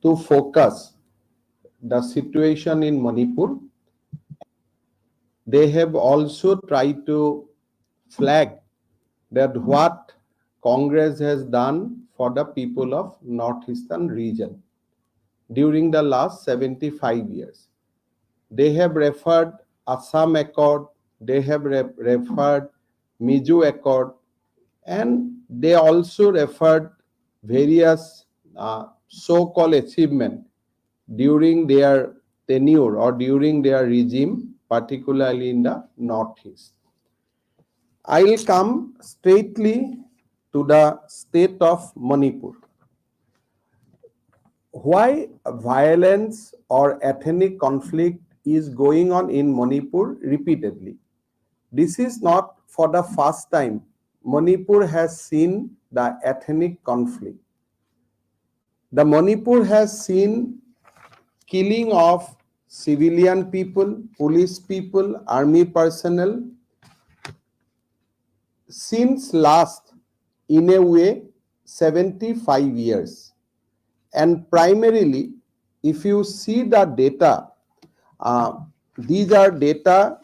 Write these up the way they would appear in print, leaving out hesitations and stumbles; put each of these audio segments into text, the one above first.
to focus the situation in Manipur. They have also tried to flag that what Congress has done for the people of Northeastern region during the last 75 years. They have referred Assam Accord, they have referred Miju Accord, and they also referred various so-called achievements during their tenure or during their regime, particularly in the Northeast. I will come straightly to the state of Manipur. Why violence or ethnic conflict is going on in Manipur repeatedly? This is not for the first time Manipur has seen the ethnic conflict. The Manipur has seen killing of civilian people, police people, army personnel since last, in a way, 75 years. And primarily, if you see the data, these are data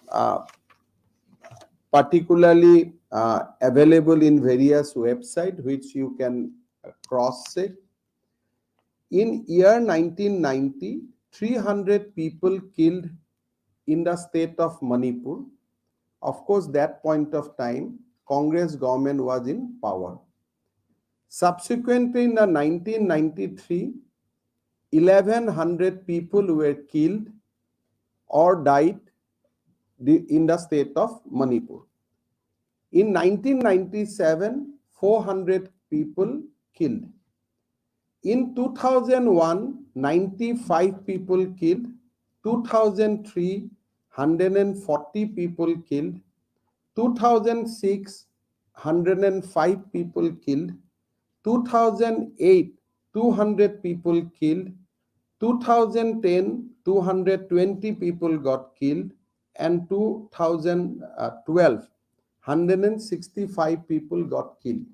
particularly available in various websites which you can cross-check. In year 1990, 300 people killed in the state of Manipur. Of course, that point of time, Congress government was in power. Subsequently, in the 1993, 1,100 people were killed or died in the state of Manipur. In 1997, 400 people killed. In 2001, 95 people killed. 2003, 140 people killed. 2006, 105 people killed. 2008, 200 people killed. 2010, 220 people got killed. And 2012, 165 people got killed.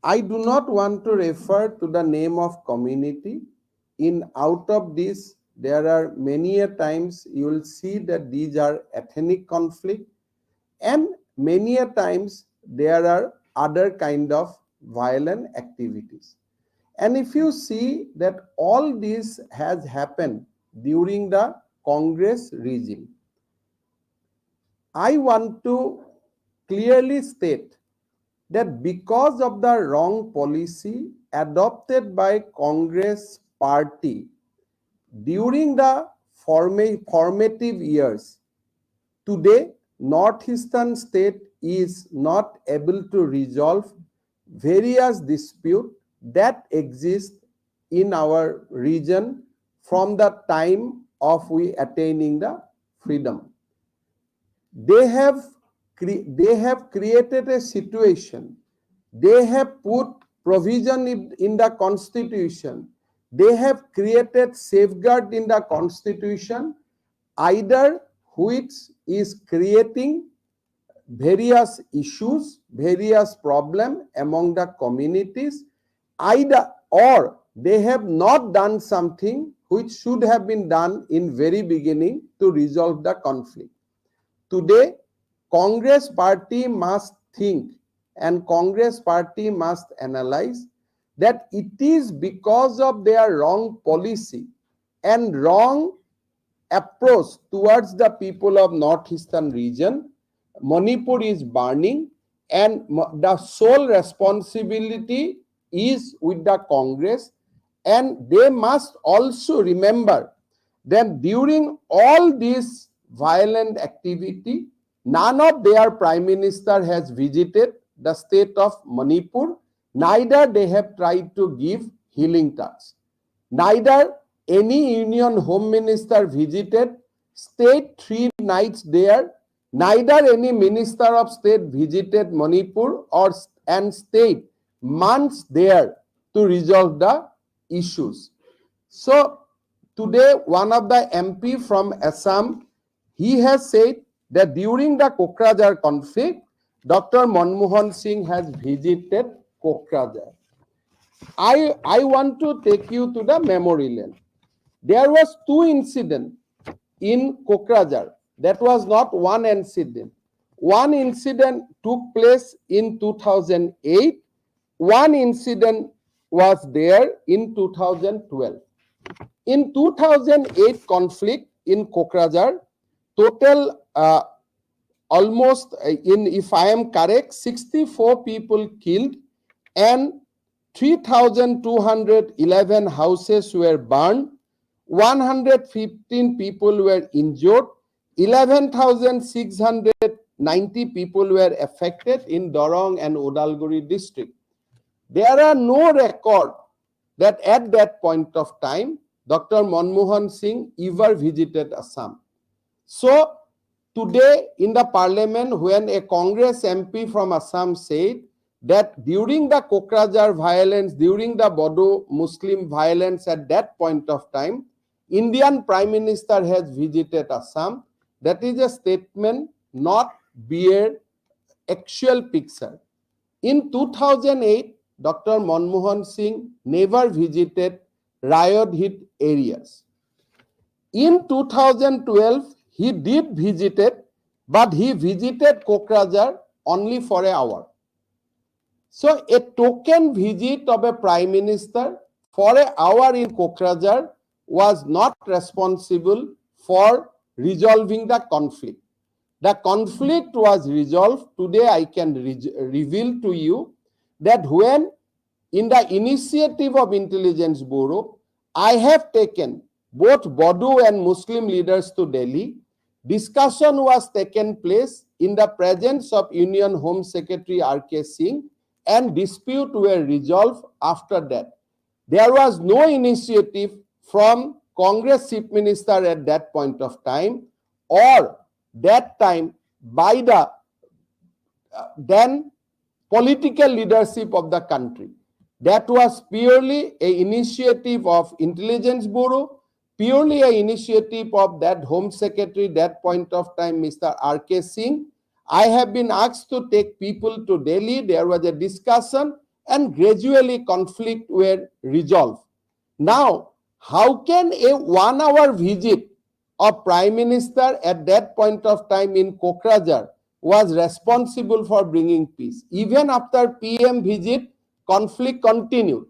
I do not want to refer to the name of community. Out of this, there are many a times you will see that these are ethnic conflict, and many a times there are other kind of violent activities. And if you see that all this has happened during the Congress regime, I want to clearly state that because of the wrong policy adopted by Congress party during the formative years, today Northeastern state is not able to resolve various disputes that exist in our region from the time of we attaining the freedom. They have created a situation. They have put provision in the constitution. They have created safeguard in the constitution, either which is creating various issues, various problems among the communities, either or they have not done something which should have been done in very beginning to resolve the conflict. Today, Congress party must think and Congress party must analyze that it is because of their wrong policy and wrong approach towards the people of Northeastern region, Manipur is burning, and the sole responsibility is with the Congress. And they must also remember that during all this violent activity, none of their prime minister has visited the state of Manipur, neither they have tried to give healing touch. Neither any union home minister visited, stayed 3 nights there, neither any minister of state visited Manipur and stayed months there to resolve the issues. So today one of the MP from Assam, he has said that during the Kokrajhar conflict, Dr. Manmohan Singh has visited Kokrajhar. I want to take you to the memory lane. There was 2 incidents in Kokrajhar. That was not one incident. One incident took place in 2008. One incident was there in 2012. In 2008 conflict in Kokrajhar, total almost, if I am correct, 64 people killed and 3,211 houses were burned, 115 people were injured, 11,690 people were affected in Dorong and Udalguri district. There are no record that at that point of time, Dr. Manmohan Singh ever visited Assam. So, today in the parliament, when a Congress MP from Assam said that during the Kokrajhar violence, during the Bodo Muslim violence at that point of time, Indian Prime Minister has visited Assam, that is a statement, not bear actual picture. In 2008, Dr. Manmohan Singh never visited riot hit areas. In 2012, he did visit it, but he visited Kokrajhar only for an hour. So a token visit of a prime minister for an hour in Kokrajhar was not responsible for resolving the conflict. The conflict was resolved. Today I can reveal to you that when in the initiative of Intelligence Bureau, I have taken both Bodo and Muslim leaders to Delhi. Discussion was taken place in the presence of Union Home Secretary R.K. Singh, and dispute were resolved after that. There was no initiative from Congress Chief Minister at that point of time, or that time by the then political leadership of the country. That was purely an initiative of Intelligence Bureau, purely an initiative of that Home Secretary that point of time, Mr. R.K. Singh. I have been asked to take people to Delhi. There was a discussion and gradually conflict were resolved. Now, how can a 1 hour visit of Prime Minister at that point of time in Kokrajhar was responsible for bringing peace? Even after PM visit, conflict continued,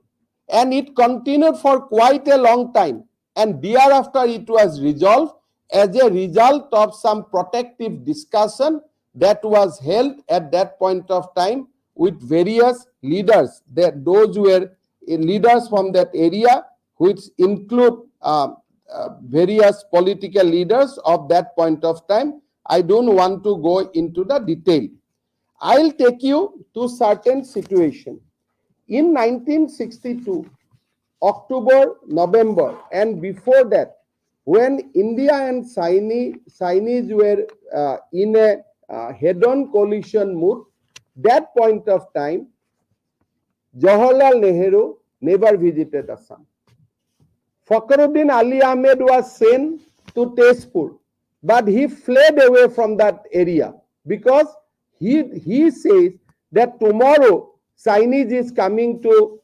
and it continued for quite a long time, and thereafter it was resolved as a result of some protective discussion that was held at that point of time with various leaders. That those were leaders from that area, which include various political leaders of that point of time. I don't want to go into the detail. I'll take you to certain situation. In 1962, October, November, and before that, when India and Chinese were in a head-on coalition mood, that point of time, Jawaharlal Nehru never visited Assam. Fakhruddin Ali Ahmed was sent to Dispur, but he fled away from that area because he says that tomorrow Chinese is coming to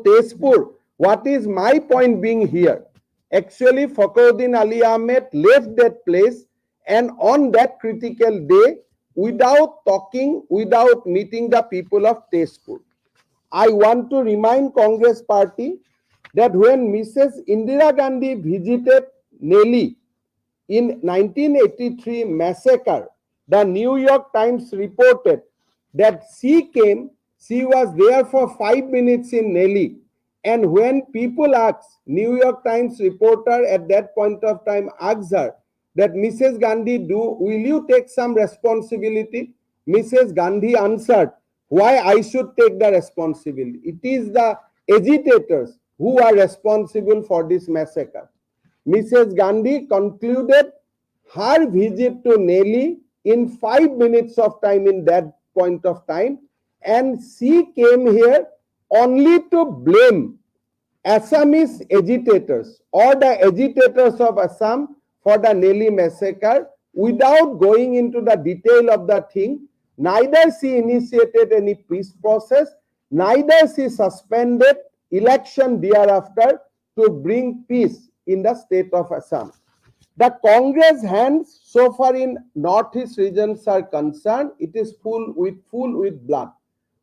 Dispur. What is my point being here? Actually, Fakhruddin Ali Ahmed left that place, and on that critical day, without talking, without meeting the people of Dispur. I want to remind Congress Party that when Mrs. Indira Gandhi visited Nelly in 1983 massacre, the New York Times reported that she was there for 5 minutes in Nelly. And when people asked, New York Times reporter at that point of time asked her that Mrs. Gandhi, will you take some responsibility? Mrs. Gandhi answered, why I should take the responsibility? It is the agitators who are responsible for this massacre. Mrs. Gandhi concluded her visit to Nelly in 5 minutes of time in that point of time, and she came here only to blame Assamese agitators or the agitators of Assam for the Nelly massacre without going into the detail of the thing. Neither she initiated any peace process, Neither she suspended election thereafter to bring peace in the state of Assam. The Congress hands so far in northeast regions are concerned, it is full with blood.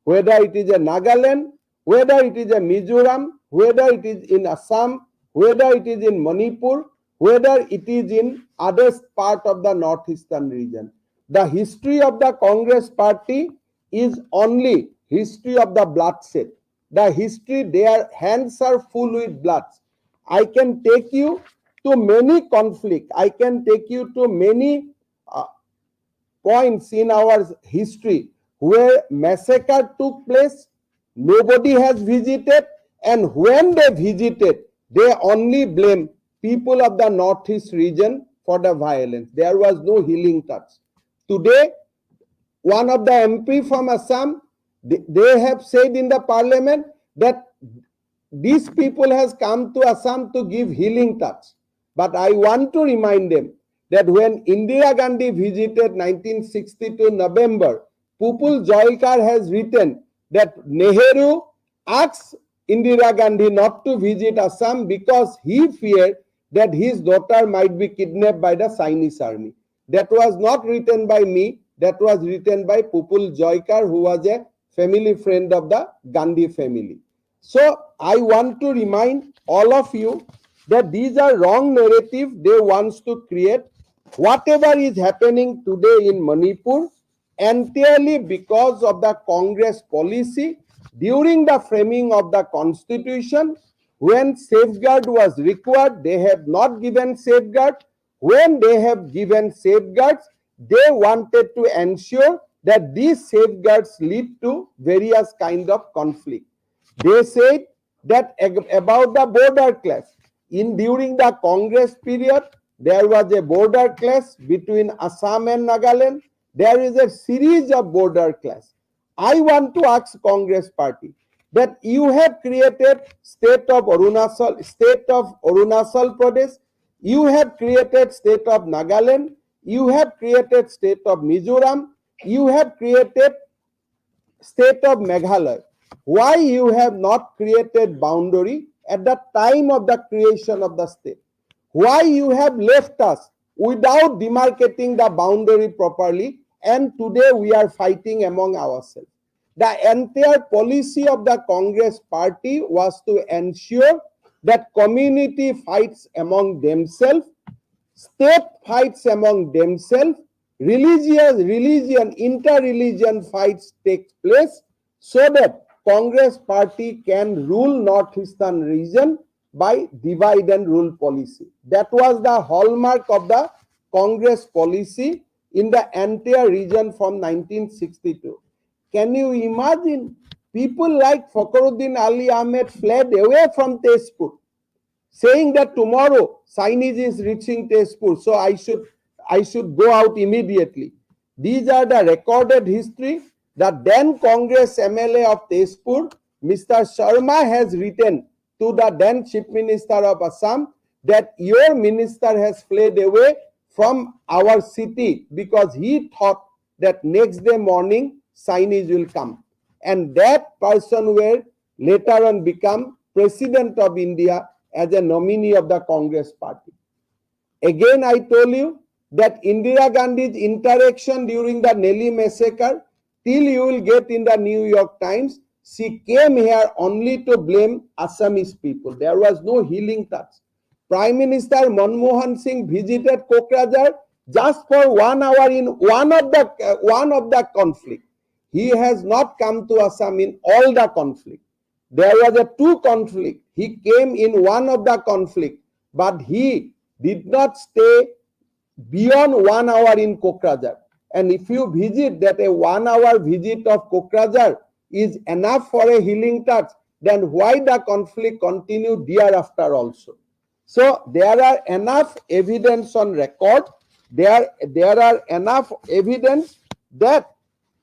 Whether it is a Nagaland, whether it is a Mizoram, whether it is in Assam, whether it is in Manipur, whether it is in other part of the northeastern region. The history of the Congress party is only history of the bloodshed. The history, their hands are full with blood. I can take you to many conflict. I can take you to many points in our history where massacre took place, nobody has visited, and when they visited, they only blame people of the northeast region for the violence. There was no healing touch. Today, one of the MP from Assam, they have said in the parliament that these people has come to Assam to give healing touch. But I want to remind them that when Indira Gandhi visited 1962 November, Pupul Joykar has written that Nehru asked Indira Gandhi not to visit Assam because he feared that his daughter might be kidnapped by the Chinese army. That was not written by me, that was written by Pupul Joykar, who was a family friend of the Gandhi family. So I want to remind all of you that these are wrong narrative they want to create. Whatever is happening today in Manipur, entirely because of the Congress policy during the framing of the constitution, when safeguard was required, they have not given safeguard. When they have given safeguards, they wanted to ensure that these safeguards lead to various kind of conflict. They said that about the border clash. During the Congress period, there was a border clash between Assam and Nagaland. There is a series of border clash. I want to ask Congress party that you have created state of Arunachal Pradesh, you have created state of Nagaland, you have created state of Mizoram, you have created state of Meghalaya. Why you have not created boundary at the time of the creation of the state? Why you have left us without demarcating the boundary properly, and today we are fighting among ourselves? The entire policy of the Congress party was to ensure that community fights among themselves, state fights among themselves, inter-religion fights take place, so that Congress party can rule northeastern region by divide and rule policy. That was the hallmark of the Congress policy in the entire region from 1962. Can you imagine people like Fakhruddin Ali Ahmed fled away from Dispur, saying that tomorrow Chinese is reaching Dispur, so I should go out immediately. These are the recorded history. The then Congress MLA of Dispur, Mr. Sharma, has written to the then Chief Minister of Assam that your minister has fled away from our city because he thought that next day morning Chinese will come. And that person will later on become President of India as a nominee of the Congress party. Again, I told you that Indira Gandhi's interaction during the Nelly massacre, till you will get in the New York Times, she came here only to blame Assamese people. There was no healing touch. Prime Minister Manmohan Singh visited Kokrajhar just for 1 hour in one of the conflict. He has not come to Assam in all the conflict. There was a 2 conflict. He came in one of the conflict, but he did not stay beyond 1 hour in Kokrajhar. And if you visit that, a 1 hour visit of Kokrajhar is enough for a healing touch, then why the conflict continued thereafter also? So there are enough evidence on record. There are enough evidence that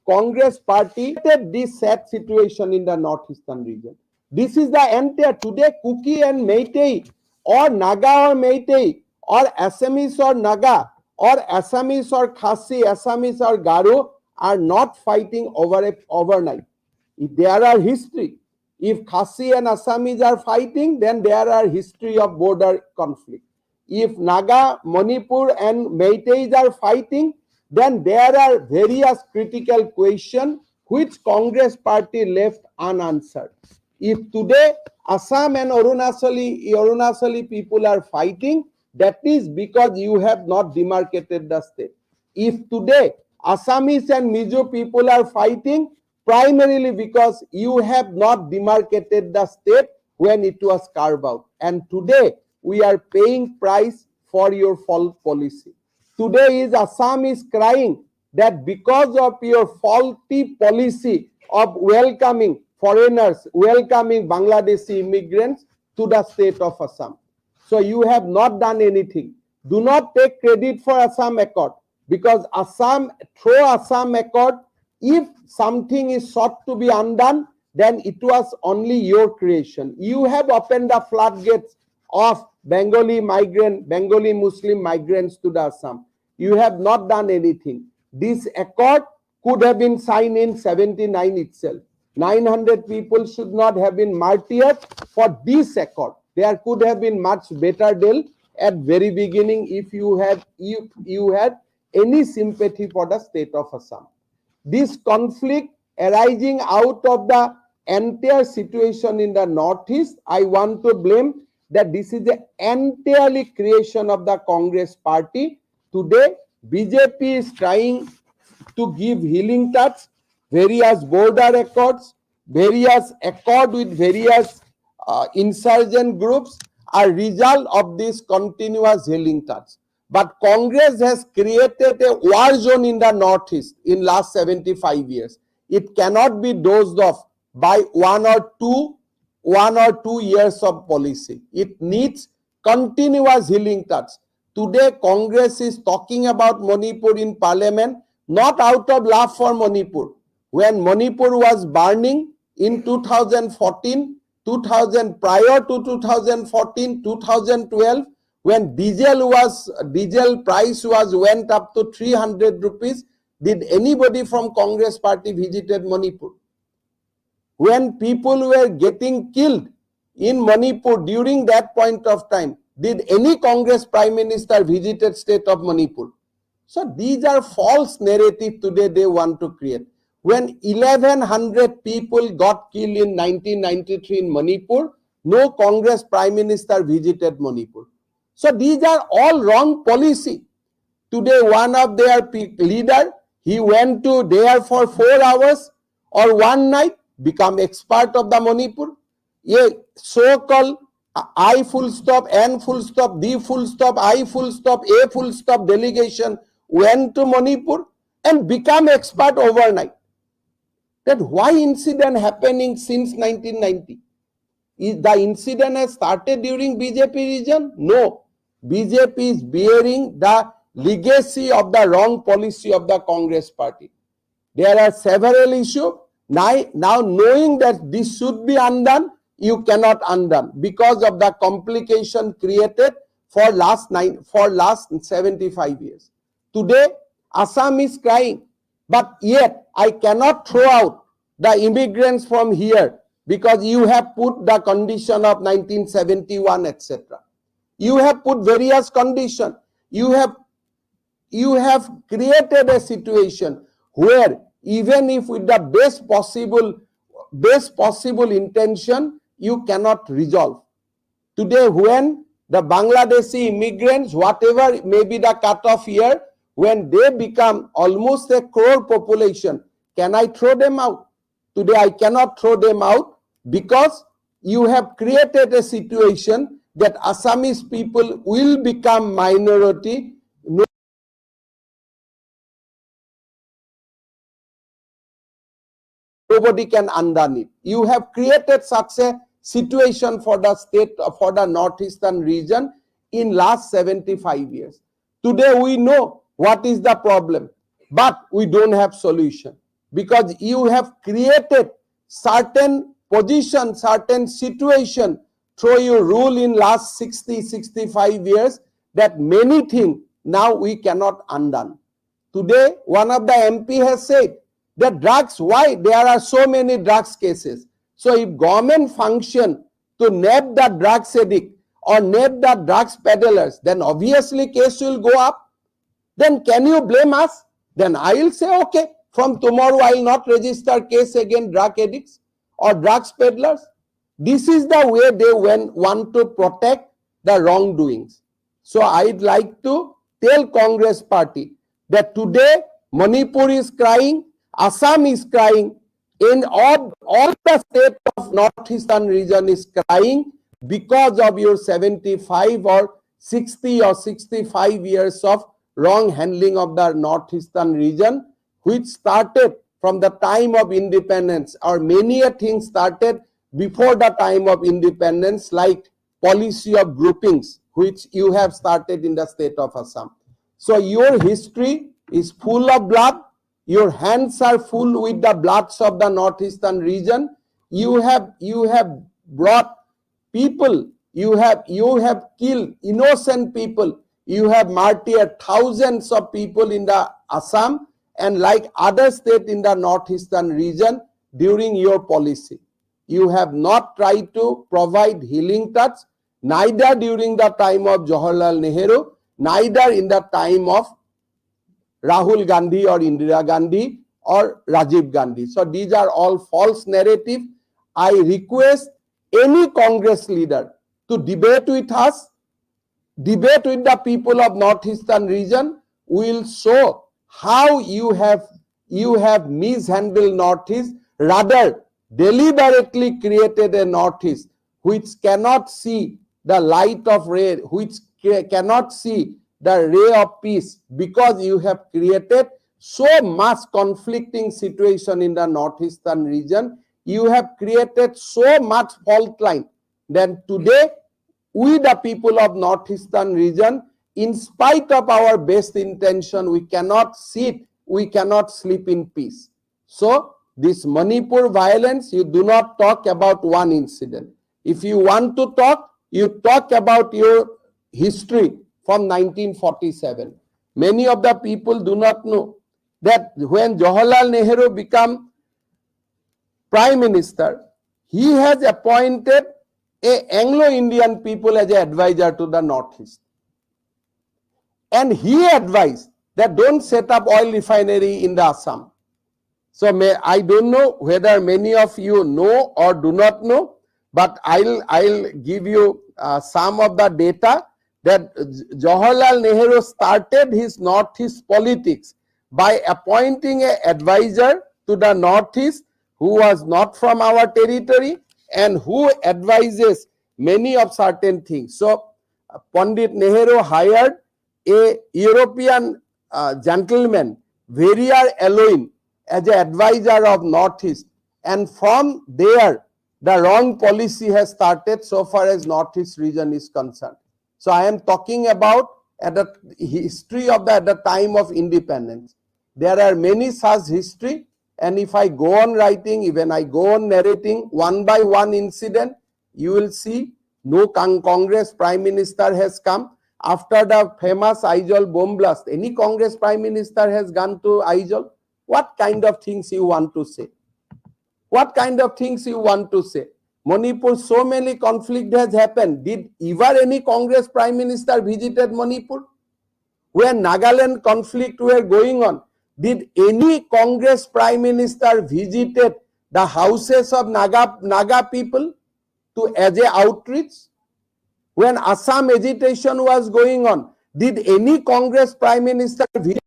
Congress party created this sad situation in the northeastern region. This is the entire today Kuki and Meitei, or Naga or Meitei, or Assamese or Naga, or Assamese or Khasi, Assamese or Garo are not fighting overnight. There are history. If Khasi and Assamese are fighting, then there are history of border conflict. If Naga, Manipur and Meiteis are fighting, then there are various critical questions which Congress party left unanswered. If today Assam and Arunachali people are fighting, that is because you have not demarcated the state. If today Assamese and Mizo people are fighting, primarily because you have not demarcated the state when it was carved out. And today we are paying price for your false policy. Today is Assam is crying that because of your faulty policy of welcoming foreigners, welcoming Bangladeshi immigrants to the state of Assam. So you have not done anything. Do not take credit for Assam Accord, because through Assam Accord, if something is sought to be undone, then it was only your creation. You have opened the floodgates of Bengali Muslim migrants to the Assam. You have not done anything. This accord could have been signed in 79 itself. 900 people should not have been martyred for this accord. There could have been much better deal at very beginning if you had any sympathy for the state of Assam. This conflict arising out of the entire situation in the northeast, I want to blame that this is the entirely creation of the Congress party. Today, BJP is trying to give healing touch, various border accords, various accord with various insurgent groups are result of this continuous healing touch. But Congress has created a war zone in the northeast in last 75 years. It cannot be dosed off by one or two years of policy. It needs continuous healing touch. Today, Congress is talking about Manipur in parliament, not out of love for Manipur. When Manipur was burning in 2014, prior to 2014, 2012, when diesel price went up to 300 rupees, did anybody from Congress party visited Manipur? When people were getting killed in Manipur during that point of time, did any Congress Prime Minister visited state of Manipur? So these are false narrative today they want to create. When 1100 people got killed in 1993 in Manipur, no Congress Prime Minister visited Manipur. So these are all wrong policy. Today one of their leader, he went to there for 4 hours or one night, become expert of the Manipur. A so-called I full stop, N full stop, D full stop, I full stop, A full stop delegation went to Manipur and become expert overnight. That why incident happening since 1990? Is the incident has started during BJP region? No. BJP is bearing the legacy of the wrong policy of the Congress party. There are several issues. Now knowing that this should be undone, you cannot undone because of the complication created for last 75 years. Today, Assam is crying, but yet I cannot throw out the immigrants from here because you have put the condition of 1971, etc. You have put various conditions. You have created a situation where even if with the best possible intention, you cannot resolve. Today, when the Bangladeshi immigrants, whatever may be the cutoff year, when they become almost a crore population, can I throw them out? Today, I cannot throw them out because you have created a situation that Assamese people will become minority. Nobody can undone it. You have created such a situation for the state, for the northeastern region in last 75 years. Today we know what is the problem, but we don't have solution because you have created certain position, certain situation through your rule in last 65 years that many things now we cannot undone. Today, one of the MP has said The drugs, why? There are so many drugs cases. So if government function to nab the drugs addict or nab the drugs peddlers, then obviously case will go up. Then can you blame us? Then I will say, okay, from tomorrow I will not register case against drug addicts or drugs peddlers. This is the way they want to protect the wrongdoings. So I'd like to tell Congress party that today Manipur is crying, Assam is crying, in all the state of northeastern region is crying because of your 75 or 60 or 65 years of wrong handling of the northeastern region, which started from the time of independence, or many a things started before the time of independence, like policy of groupings, which you have started in the state of Assam. So your history is full of blood. Your hands are full with the bloods of the northeastern region. You have brought people. You have killed innocent people. You have martyred thousands of people in the Assam and like other states in the northeastern region during your policy. You have not tried to provide healing touch, neither during the time of Jawaharlal Nehru, neither in the time of Rahul Gandhi or Indira Gandhi or Rajiv Gandhi. So these are all false narrative. I request any Congress leader to debate with us, debate with the people of northeastern region. Will show how you have mishandled northeast, rather deliberately created a northeast which cannot see the light of ray, which cannot see the ray of peace, because you have created so much conflicting situation in the northeastern region. You have created so much fault line that today we, the people of northeastern region, in spite of our best intention, we cannot sit, we cannot sleep in peace. So this Manipur violence, you do not talk about one incident. If you want to talk, you talk about your history from 1947. Many of the people do not know that when Jawaharlal Nehru became Prime Minister, he has appointed a Anglo-Indian people as an advisor to the Northeast. And he advised that don't set up oil refinery in the Assam. So I don't know whether many of you know or do not know, but I'll give you some of the data that Jawaharlal Nehru started his Northeast politics by appointing an advisor to the Northeast who was not from our territory and who advises many of certain things. So Pandit Nehru hired a European gentleman, Verrier Eloin, as an advisor of Northeast, and from there the wrong policy has started so far as Northeast region is concerned. So I am talking about at the history of at the time of independence. There are many such history, and if I go on writing, even I go on narrating one by one incident, you will see no Congress Prime Minister has come. After the famous Aizawl bomb blast, any Congress Prime Minister has gone to Aizawl? What kind of things you want to say? What kind of things you want to say? Manipur, so many conflict has happened. Did ever any Congress Prime Minister visited Manipur? When Nagaland conflict were going on, did any Congress Prime Minister visited the houses of Naga people to as a outreach? When Assam agitation was going on, did any Congress Prime Minister visit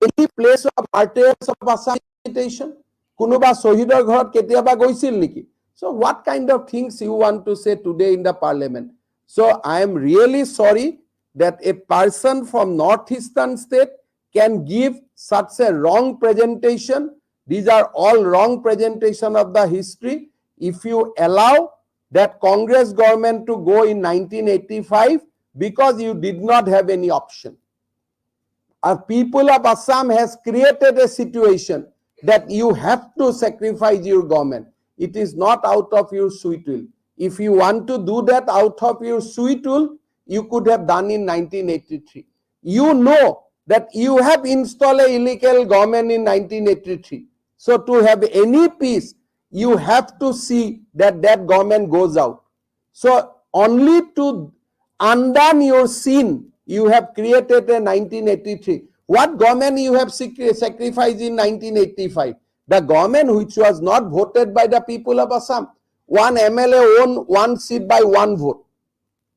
any place of martyrs of Assam agitation? Kunuba Sohidor Gharat ketiaba goisil niki? So what kind of things you want to say today in the parliament? So I am really sorry that a person from northeastern state can give such a wrong presentation. These are all wrong presentation of the history. If you allow that Congress government to go in 1985, because you did not have any option. Our people of Assam has created a situation that you have to sacrifice your government. It is not out of your sweet will. If you want to do that out of your sweet will, you could have done in 1983. You know that you have installed a illegal government in 1983. So to have any peace, you have to see that that government goes out. So only to undone your sin, you have created a 1983. What government you have sacrificed in 1985? The government which was not voted by the people of Assam. One MLA won one seat by one vote.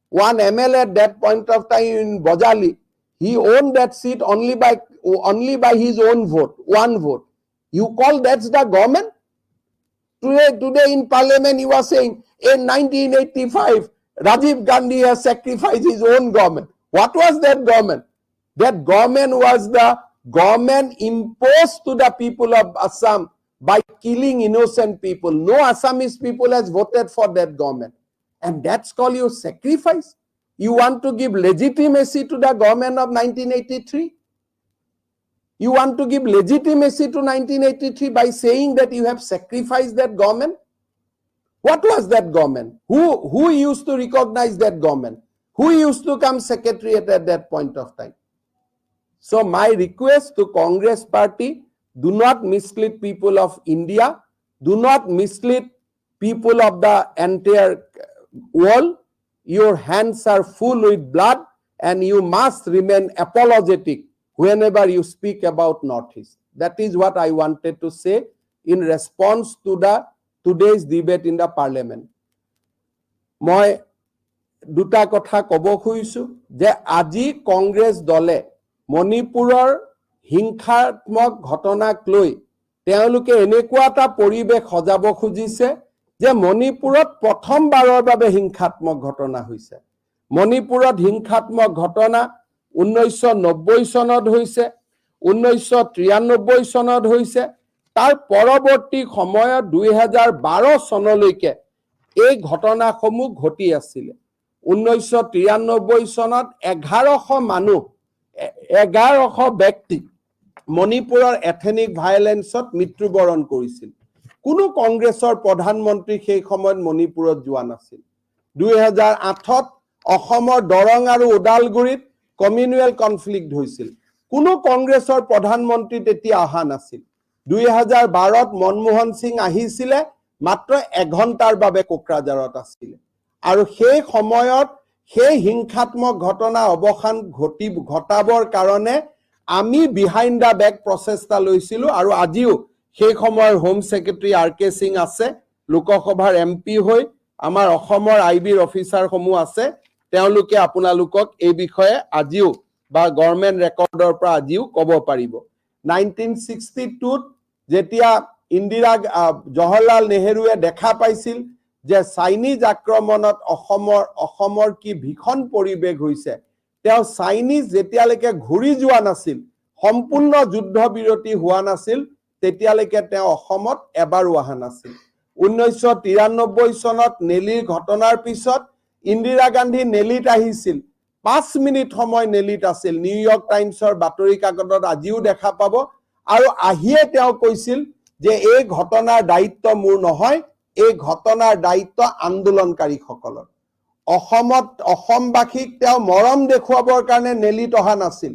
One MLA at that point of time in Bojali, he owned that seat only by his own vote, one vote. You call that's the government? Today in parliament you are saying in 1985 Rajiv Gandhi has sacrificed his own government. What was that government? That government was the government imposed to the people of Assam by killing innocent people. No Assamese people has voted for that government. And that's called your sacrifice. You want to give legitimacy to the government of 1983? You want to give legitimacy to 1983 by saying that you have sacrificed that government? What was that government? Who used to recognize that government? Who used to come secretariat at that point of time? So my request to Congress party, do not mislead people of India. Do not mislead people of the entire world. Your hands are full with blood and you must remain apologetic whenever you speak about Northeast. That is what I wanted to say in response to today's debate in the parliament. মই দুটা কথা কব খুজিছো যে আজি কংগ্ৰেছ দলে মণিপুৰৰ হিংসাত্মক ঘটনাক লৈ তেওঁলোকে এনেকুৱা এটা পৰিৱেশ সজাব খুজিছে যে মণিপুৰত প্ৰথমবাৰৰ বাবে হিংসাত্মক ঘটনা হৈছে। মণিপুৰত হিংসাত্মক ঘটনা 1990 চনত হৈছে, 1993 চনত হৈছে, তাৰ পৰৱৰ্তী সময়ত 2012 চনলৈকে এই ঘটনাসমূহ ঘটি আছিল। 1993 চনত 1100 মানুহ 1100 ব্যক্তি মণিপুৰৰ এথেনিক ভায়োলেন্সত মৃত্যুবৰণ কৰিছিল। কোনো কংগ্ৰেছৰ প্ৰধানমন্ত্ৰী সেই সময়ত মণিপুৰত যোৱা নাছিল। 2008ত অসমৰ দৰং আৰু ওদালগুৰিত কমিউনেল কনফ্লিক্ট হৈছিল। কোনো কংগ্ৰেছৰ প্ৰধানমন্ত্ৰী তেতিয়া অহা নাছিল। 2012ত মনমোহন সিং আহিছিলে, মাত্ৰ 1 ঘণ্টাৰ বাবে কোকৰাঝাৰত আছিল। আৰু সেই সময়ত সেই হিংসাত্মক ঘটনা অৱসান ঘটাবৰ কাৰণে আমি বিহাইণ্ড দ্য বেক প্ৰচেষ্টা লৈছিলো। আৰু আজিও সেই সময়ৰ হোম সেক্ৰেটাৰী RK সিং আছে, লোকসভাৰ MP হৈ আমাৰ অসমৰ IBৰ অফিচাৰসমূহ আছে। তেওঁলোকে আপোনালোকক এই বিষয়ে আজিও বা গভৰ্ণমেণ্ট ৰেকৰ্ডৰ পৰা আজিও ক'ব পাৰিব। 1962ত যেতিয়া জৱাহৰলাল নেহৰুৱে দেখা পাইছিল যে চাইনিজ আক্ৰমণত অসমৰ কি ভীষণ পৰিৱেশ হৈছে, তেওঁ চাইনিজ যেতিয়ালৈকে ঘূৰি যোৱা নাছিল, সম্পূৰ্ণ যুদ্ধ বিৰতি হোৱা নাছিল, তেতিয়ালৈকে তেওঁ অসমত এবাৰো অহা নাছিল। 1993 চনত নেলিৰ ঘটনাৰ পিছত ইন্দিৰা গান্ধী নেলিত আহিছিল। 5 মিনিট সময় নেলিত আছিল। নিউয়ৰ্ক টাইমছৰ বাতৰি কাকতত আজিও দেখা পাব। আৰু আহিয়ে তেওঁ কৈছিল যে এই ঘটনাৰ দায়িত্ব মোৰ নহয়, এই ঘটনাৰ দায়িত্ব আন্দোলনকাৰীসকলৰ। অসমবাসীক তেওঁ মৰম দেখুৱাবৰ কাৰণে নেলিত অহা নাছিল।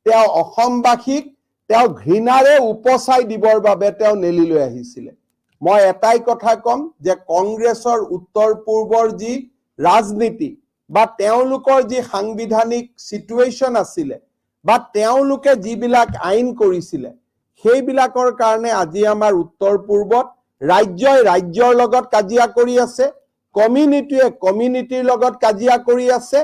তেওঁ অসমবাসীক তেওঁ ঘৃণাৰে উপচাই দিবৰ বাবে তেওঁ নেলিলৈ আহিছিলে। মই এটাই কথা কম যে কংগ্ৰেছৰ উত্তৰ পূৰ্বৰ যি ৰাজনীতি বা তেওঁলোকৰ যি সাংবিধানিক সিচুৱেশ্যন আছিলে বা তেওঁলোকে যিবিলাক আইন কৰিছিলে, সেইবিলাকৰ কাৰণে আজি আমাৰ উত্তৰ পূৰ্বত ৰাজ্যৰ লগত কাজিয়া কৰি আছে, কমিউনিটিয়ে কমিউনিটিৰ লগত কাজিয়া কৰি আছে,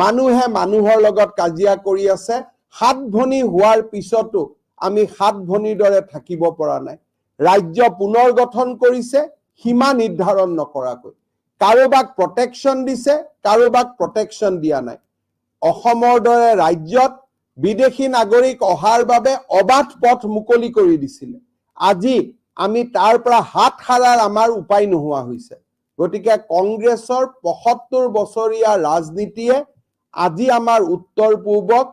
মানুহে মানুহৰ লগত কাজিয়া কৰি আছে। 7 ভনী হোৱাৰ পিছতো আমি 7 ভনীৰ দৰে থাকিব পৰা নাই। ৰাজ্য পুনৰ গঠন কৰিছে সীমা নিৰ্ধাৰণ নকৰাকৈ। কাৰোবাক প্ৰটেকশ্যন দিছে, কাৰোবাক প্ৰটেকশ্যন দিয়া নাই। অসমৰ দৰে ৰাজ্যত বিদেশী নাগৰিক অহাৰ বাবে অবাধ পথ মুকলি কৰি দিছিলে। আজি আমি তাৰ পৰা হাত সাৰাৰ আমাৰ উপায় নোহোৱা হৈছে। গতিকে কংগ্ৰেছৰ 75 বছৰীয়া ৰাজনীতিয়ে আজি আমাৰ উত্তৰ পূৰ্বক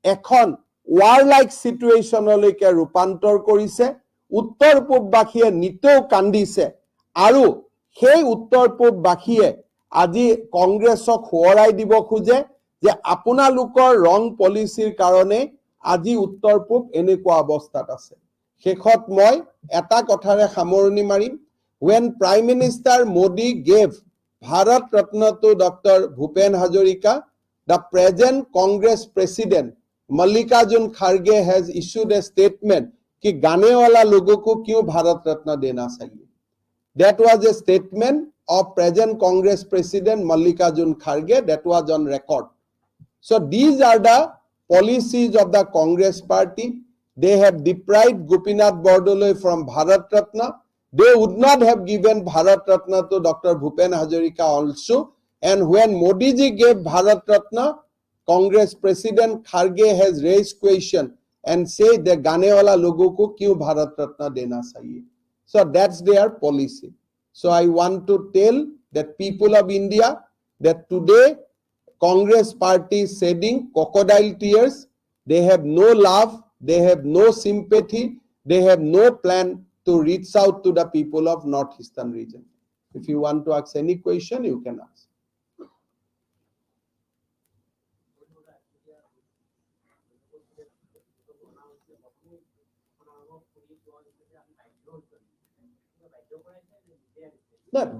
এখন ৱাৰলাইক সিচুৱেশ্যনলৈকে ৰূপান্তৰ কৰিছে। উত্তৰ পূববাসীয়ে নিতৌ কান্দিছে আৰু সেই উত্তৰ পূববাসীয়ে আজি কংগ্ৰেছক সোঁৱৰাই দিব খোজে যে আপোনালোকৰ ৰং পলিচিৰ কাৰণে আজি উত্তৰ পূব এনেকুৱা অৱস্থাত আছে। শেষত মই এটা কথাৰে সামৰণি মাৰিম when Prime Minister Modi gave Bharat Ratna to Dr. Bhupen Hazarika, the present Congress President Mallikarjun Kharge has issued a statement कि गाने वाला लोगों को क्यों भारत रत्न देना चाहिए. That was a statement of present Congress President Mallikarjun Kharge that was on record. So these are the policies of the Congress party. They have deprived Gopinath Bordoloi from Bharat Ratna. They would not have given Bharat Ratna to Dr. Bhupen Hazarika also. And when Modi ji gave Bharat Ratna, Congress President Kharge has raised question and say the गाने वाला लोगों को क्यों भारत रत्न देना चाहिए. So that's their policy. So I want to tell that people of India that today Congress party is shedding crocodile tears. They have no love, they have no sympathy, they have no plan to reach out to the people of Northeastern region. If you want to ask any question, you can ask.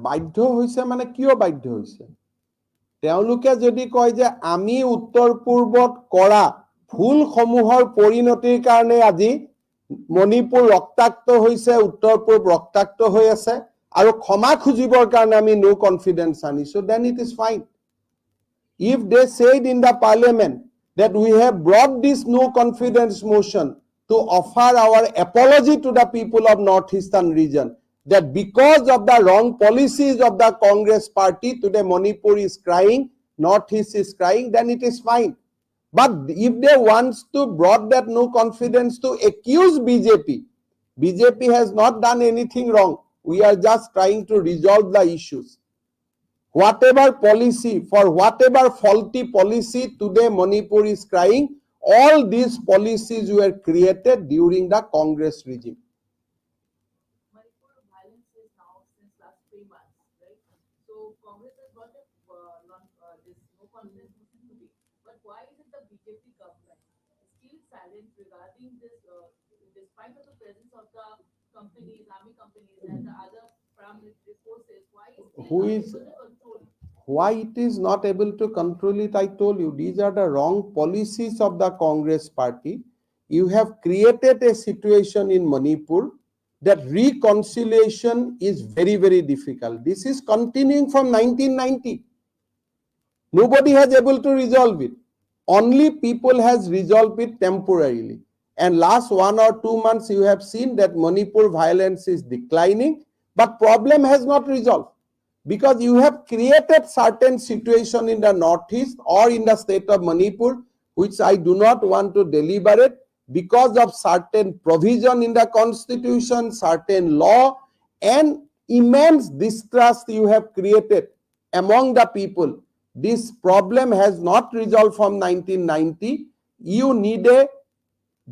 বাধ্য হৈছে মানে কিয় বাধ্য হৈছে তেওঁলোকে যদি কয় যে আমি উত্তৰ পূৰ্বত কৰা ভুল সমূহৰ পৰিণতিৰ কাৰণে আজি মণিপুৰ ৰক্তাক্ত হৈছে উত্তৰ পূৰ্ব ৰক্তাক্ত হৈ আছে আৰু ক্ষমা খুজিবৰ কাৰণে আমি নো কনফিডেন্স আনিছো then it is fine. If they said in the parliament that we have brought this no confidence motion to offer our apology to the people of Northeastern region, that because of the wrong policies of the Congress party, today Manipur is crying, Northeast is crying, then it is fine. But if they want to brought that no confidence to accuse BJP, BJP has not done anything wrong. We are just trying to resolve the issues. Whatever policy, for whatever faulty policy today Manipur is crying, all these policies were created during the Congress regime. Regarding this, despite of the presence of the companies, army companies, and the other paramilitary forces, why it is not able to control it? I told you, these are the wrong policies of the Congress party. You have created a situation in Manipur that reconciliation is very, very difficult. This is continuing from 1990. Nobody has able to resolve it. Only people has resolved it temporarily. And last 1 or 2 months, you have seen that Manipur violence is declining, but problem has not resolved. Because you have created certain situation in the Northeast or in the state of Manipur, which I do not want to deliberate, because of certain provision in the constitution, certain law, and immense distrust you have created among the people. This problem has not resolved from 1990. You need a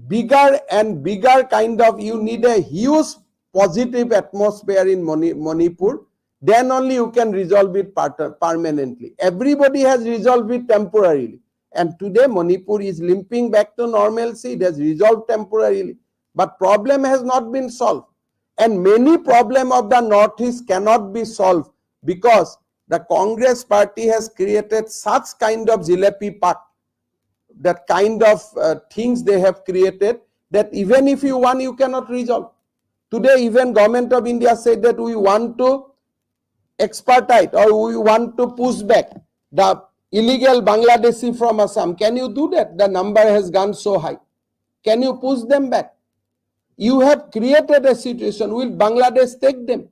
bigger and bigger kind of, you need a huge positive atmosphere in Manipur. Then only you can resolve it permanently. Everybody has resolved it temporarily. And today Manipur is limping back to normalcy. It has resolved temporarily. But problem has not been solved. And many problems of the Northeast cannot be solved because the Congress party has created such kind of Jilepi Pak, that kind of things they have created, that even if you want, you cannot resolve. Today, even government of India said that we want to expedite or we want to push back the illegal Bangladeshi from Assam. Can you do that? The number has gone so high. Can you push them back? You have created a situation. Will Bangladesh take them?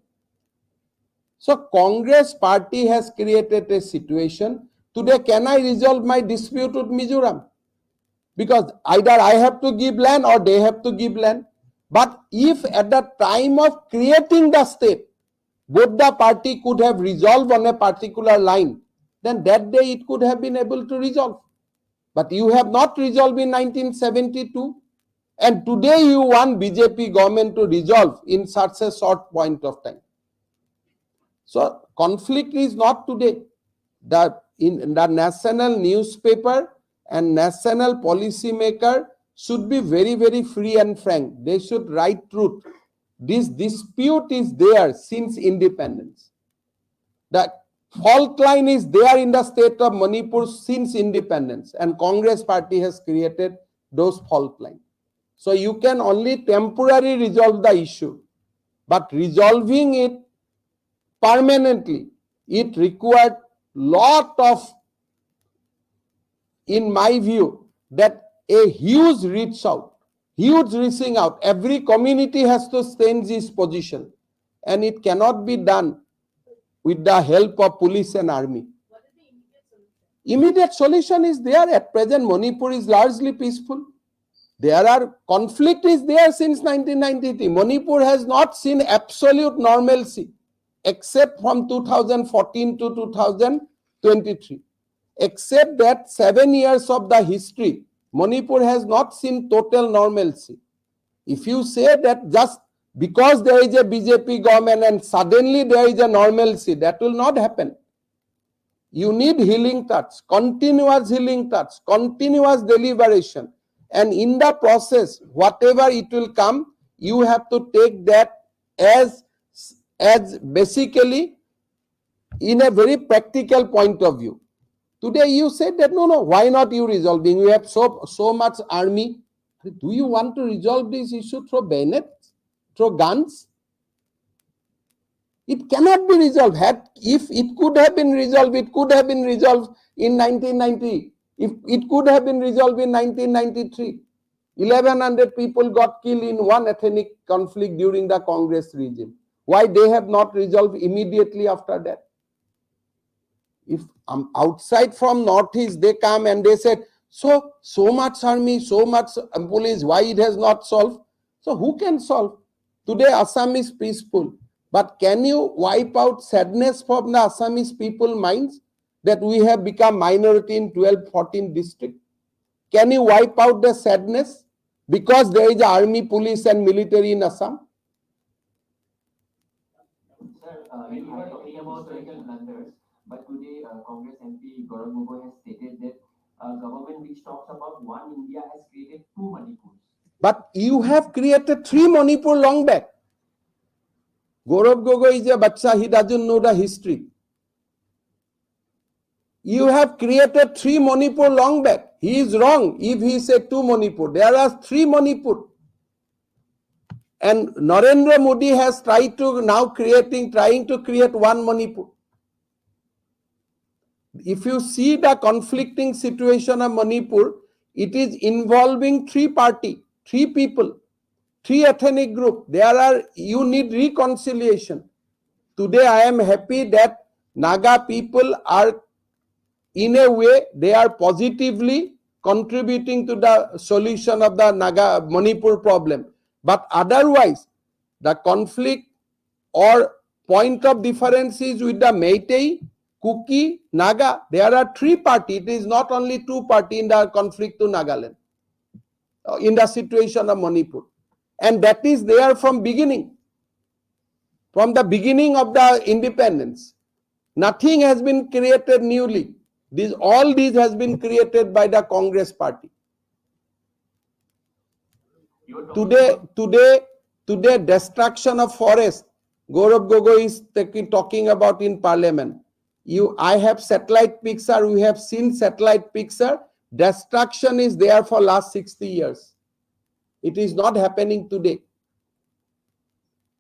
So Congress party has created a situation. Today, can I resolve my dispute with Mizoram? Because either I have to give land or they have to give land. But if at the time of creating the state, both the party could have resolved on a particular line, then that day it could have been able to resolve. But you have not resolved in 1972. And today you want BJP government to resolve in such a short point of time. So conflict is not today. In the national newspaper and national policy maker should be very, very free and frank. They should write truth. This dispute is there since independence. The fault line is there in the state of Manipur since independence, and Congress party has created those fault lines. So you can only temporarily resolve the issue, but resolving it permanently, it required lot of, in my view, that a huge reaching out. Every community has to change its position, and it cannot be done with the help of police and army. What is the immediate solution? Immediate solution is there. At present, Manipur is largely peaceful. There are conflict is there since 1993. Manipur has not seen absolute normalcy except from 2014 to 2023. Except that 7 years of the history, Manipur has not seen total normalcy. If you say that just because there is a BJP government and suddenly there is a normalcy, that will not happen. You need healing touch, continuous deliberation. And in the process, whatever it will come, you have to take that as basically in a very practical point of view. Today you said that no, why not you resolving? We have so much army. Do you want to resolve this issue through bayonets, through guns? It cannot be resolved. If it could have been resolved, it could have been resolved in 1990. If it could have been resolved in 1993. 1,100 people got killed in one ethnic conflict during the Congress regime. Why they have not resolved immediately after that? If outside from Northeast they come and they said, so much army, so much police, why it has not solved? So who can solve? Today Assam is peaceful. But can you wipe out sadness from the Assamese people minds that we have become minority in 12, 14 districts? Can you wipe out the sadness because there is army, police and military in Assam? Sir, you were talking about political blunders, but today Congress MP Gaurav Gogoi has stated that government which talks about one India has created two Manipurs. But you have created three Manipur long back. Gaurav Gogoi is a bacha, he doesn't know the history. You have created three Manipur long back. He is wrong if he said two Manipur. There are three Manipur. And Narendra Modi has trying to create one Manipur. If you see the conflicting situation of Manipur, it is involving three party, three people, three ethnic group. You need reconciliation. Today I am happy that Naga people are, in a way, they are positively contributing to the solution of the Manipur problem. But otherwise, the conflict or point of difference is with the Meitei, Kuki, Naga. There are three parties. It is not only two parties in the conflict to Nagaland, in the situation of Manipur. And that is there from beginning. From the beginning of the independence. Nothing has been created newly. All these has been created by the Congress party. Today, destruction of forest. Gaurav Gogoi is talking about in parliament. I have satellite picture. We have seen satellite picture. Destruction is there for last 60 years. It is not happening today.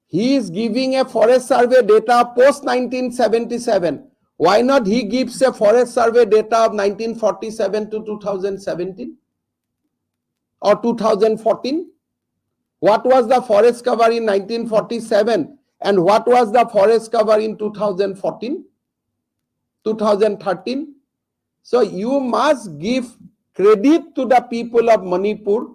He is giving a forest survey data post 1977. Why not he gives a forest survey data of 1947 to 2017 or 2014? What was the forest cover in 1947 and what was the forest cover in 2014, 2013? So you must give credit to the people of Manipur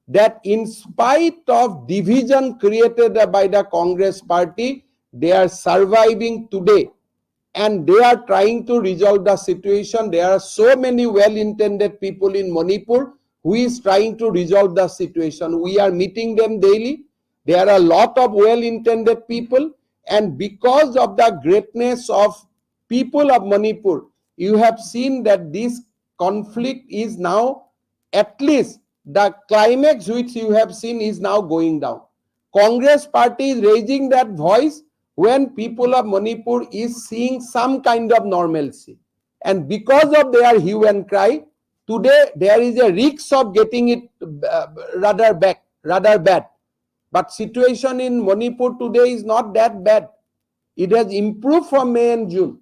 that in spite of division created by the Congress party, they are surviving today. And they are trying to resolve the situation. There are so many well-intended people in Manipur who is trying to resolve the situation. We are meeting them daily. There are a lot of well-intended people. And because of the greatness of people of Manipur, you have seen that this conflict is now at least the climax which you have seen is now going down. Congress party is raising that voice when people of Manipur is seeing some kind of normalcy. And because of their hue and cry, today there is a risk of getting it rather bad. But situation in Manipur today is not that bad. It has improved from May and June.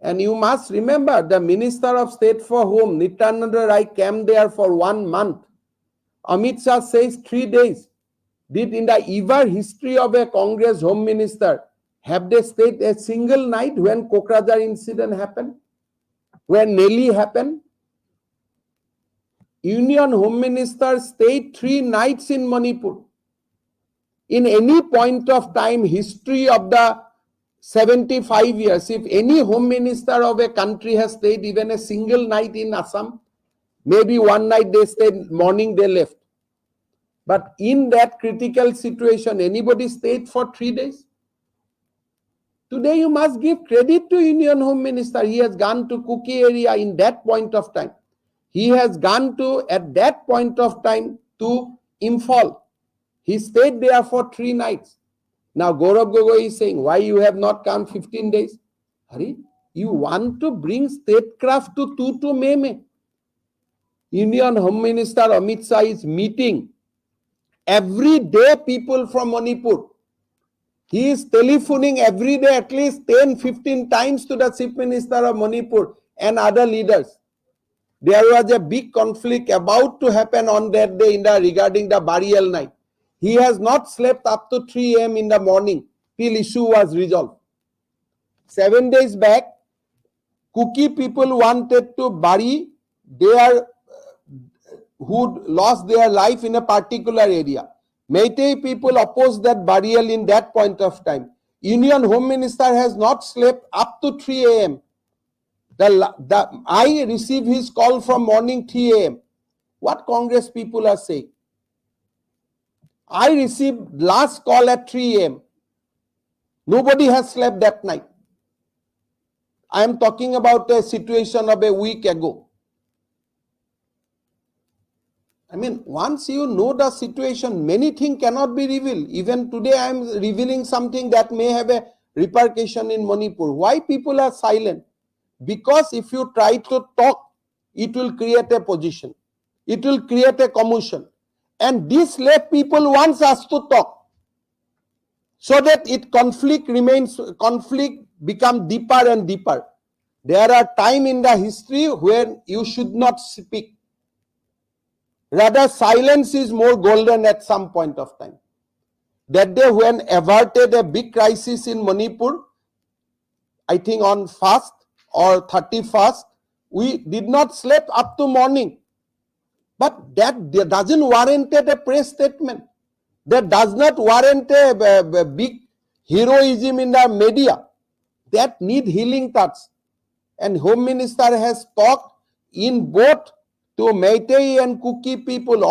And you must remember, the Minister of State for Home, Nityananda Rai, came there for 1 month. Amit Shah says 3 days. Did in the ever history of a Congress Home Minister, have they stayed a single night when Kokrajhar incident happened? When Nelly happened? Union Home Minister stayed 3 nights in Manipur. In any point of time, history of the 75 years, if any Home Minister of a country has stayed even a single night in Assam, maybe one night they stayed, morning they left. But in that critical situation, anybody stayed for 3 days? Today you must give credit to Union Home Minister. He has gone to Kuki area in that point of time. He has gone to, at that point of time, to Imphal. He stayed there for 3 nights. Now Gaurav Gogoi is saying, why you have not come 15 days? Hari, you want to bring statecraft to Tutu Meme. Union Home Minister Amit Shah is meeting every day people from Manipur. He is telephoning every day at least 10-15 times to the Chief Minister of Manipur and other leaders. There was a big conflict about to happen on that day regarding the burial night. He has not slept up to 3 a.m. in the morning till issue was resolved. 7 days back, Kuki people wanted to bury their who lost their life in a particular area. Meitei people opposed that burial in that point of time. Union Home Minister has not slept up to 3 a.m. I received his call from morning 3 a.m. What Congress people are saying? I received last call at 3 a.m. Nobody has slept that night. I am talking about a situation of a week ago. I mean, once you know the situation, many things cannot be revealed. Even today, I am revealing something that may have a repercussion in Manipur. Why people are silent? Because if you try to talk, it will create a position. It will create a commotion. And this led people wants us to talk. So that conflict become deeper and deeper. There are times in the history when you should not speak. Rather, silence is more golden at some point of time. That day when averted a big crisis in Manipur, I think on 1st or 31st, we did not sleep up to morning. But that doesn't warrant a press statement. That does not warrant a big heroism in the media. That need healing touch. And Home Minister has talked in both to Meitei and Kuki people,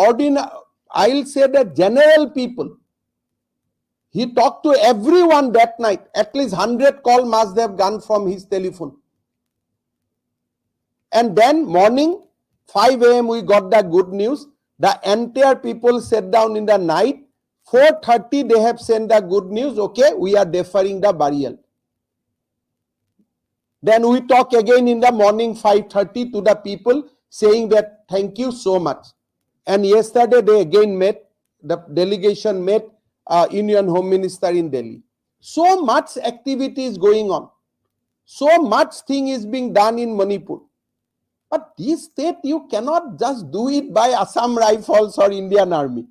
I'll say the general people. He talked to everyone that night. At least 100 calls must have gone from his telephone. And then morning, 5 a.m. we got the good news. The entire people sat down in the night. 4:30 they have sent the good news. Okay, we are deferring the burial. Then we talk again in the morning 5:30 to the people saying that thank you so much. And yesterday they again met, the delegation met Union Home Minister in Delhi. So much activity is going on. So much thing is being done in Manipur. But this state, you cannot just do it by Assam Rifles or Indian Army.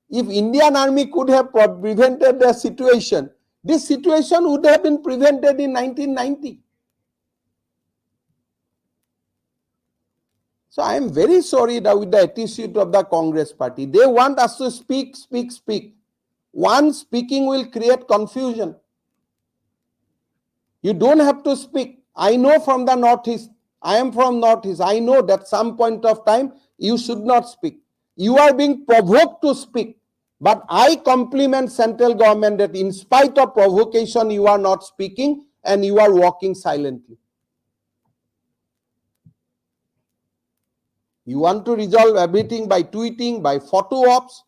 If Indian Army could have prevented the situation, this situation would have been prevented in 1990. So I am very sorry with the attitude of the Congress party. They want us to speak. One speaking will create confusion. You don't have to speak. I know from the Northeast. I am from Northeast. I know that some point of time you should not speak. You are being provoked to speak. But I compliment central government that in spite of provocation, you are not speaking and you are walking silently. You want to resolve everything by tweeting, by photo ops.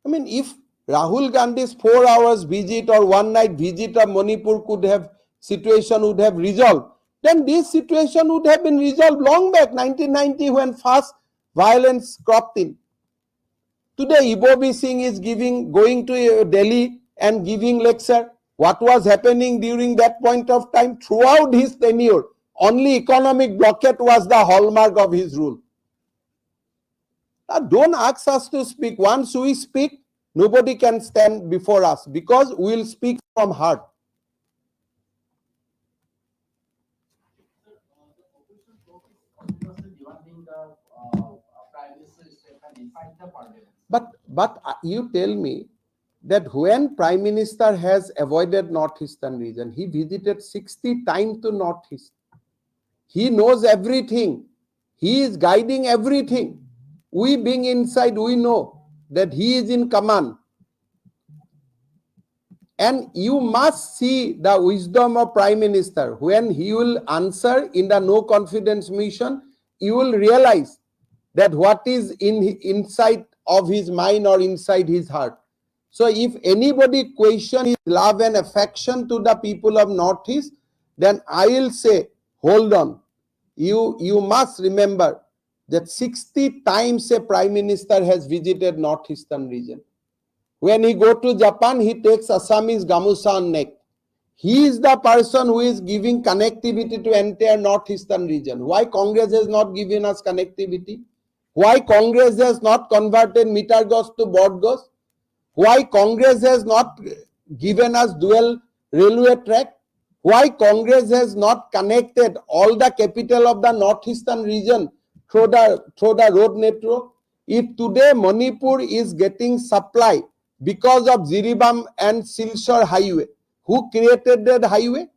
I mean, if Rahul Gandhi's 4 hours visit or one night visit of Manipur situation would have resolved, then this situation would have been resolved long back, 1990, when first violence cropped in. Today, Ibobi Singh is going to Delhi and giving lecture. What was happening during that point of time? Throughout his tenure, only economic blockade was the hallmark of his rule. Now, don't ask us to speak. Once we speak, nobody can stand before us because we will speak from heart. But you tell me that when Prime Minister has avoided Northeastern region, he visited 60 times to Northeast. He knows everything. He is guiding everything. We being inside, we know that he is in command. And you must see the wisdom of Prime Minister. When he will answer in the no confidence mission, you will realize that what is inside of his mind or inside his heart. So if anybody question his love and affection to the people of Northeast, then I will say, hold on. You must remember that 60 times a Prime Minister has visited Northeastern region. When he go to Japan, he takes Assamese gamusa on neck. He is the person who is giving connectivity to entire Northeastern region. Why Congress has not given us connectivity? Why Congress has not converted meter gauge to broad gauge? Why Congress has not given us dual railway track? Why Congress has not connected all the capital of the Northeastern region through the road network? If today Manipur is getting supply because of Jiribam and Silchar highway, who created that highway?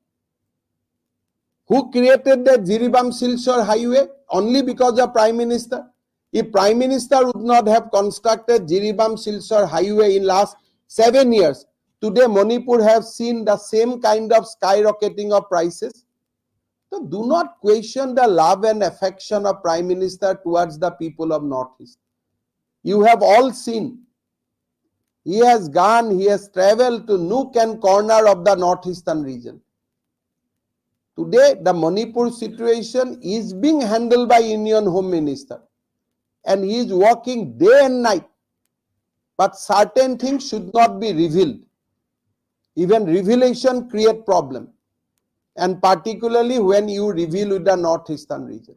Who created that Jiribam Silchar highway? Only because of Prime Minister. If Prime Minister would not have constructed Jiribam Silchar highway in last 7 years, today Manipur have seen the same kind of skyrocketing of prices. So do not question the love and affection of Prime Minister towards the people of Northeast. You have all seen. He has gone, he has traveled to nook and corner of the Northeastern region. Today, the Manipur situation is being handled by Union Home Minister. And he is working day and night. But certain things should not be revealed. Even revelation create problem. And particularly when you reveal with the Northeastern region.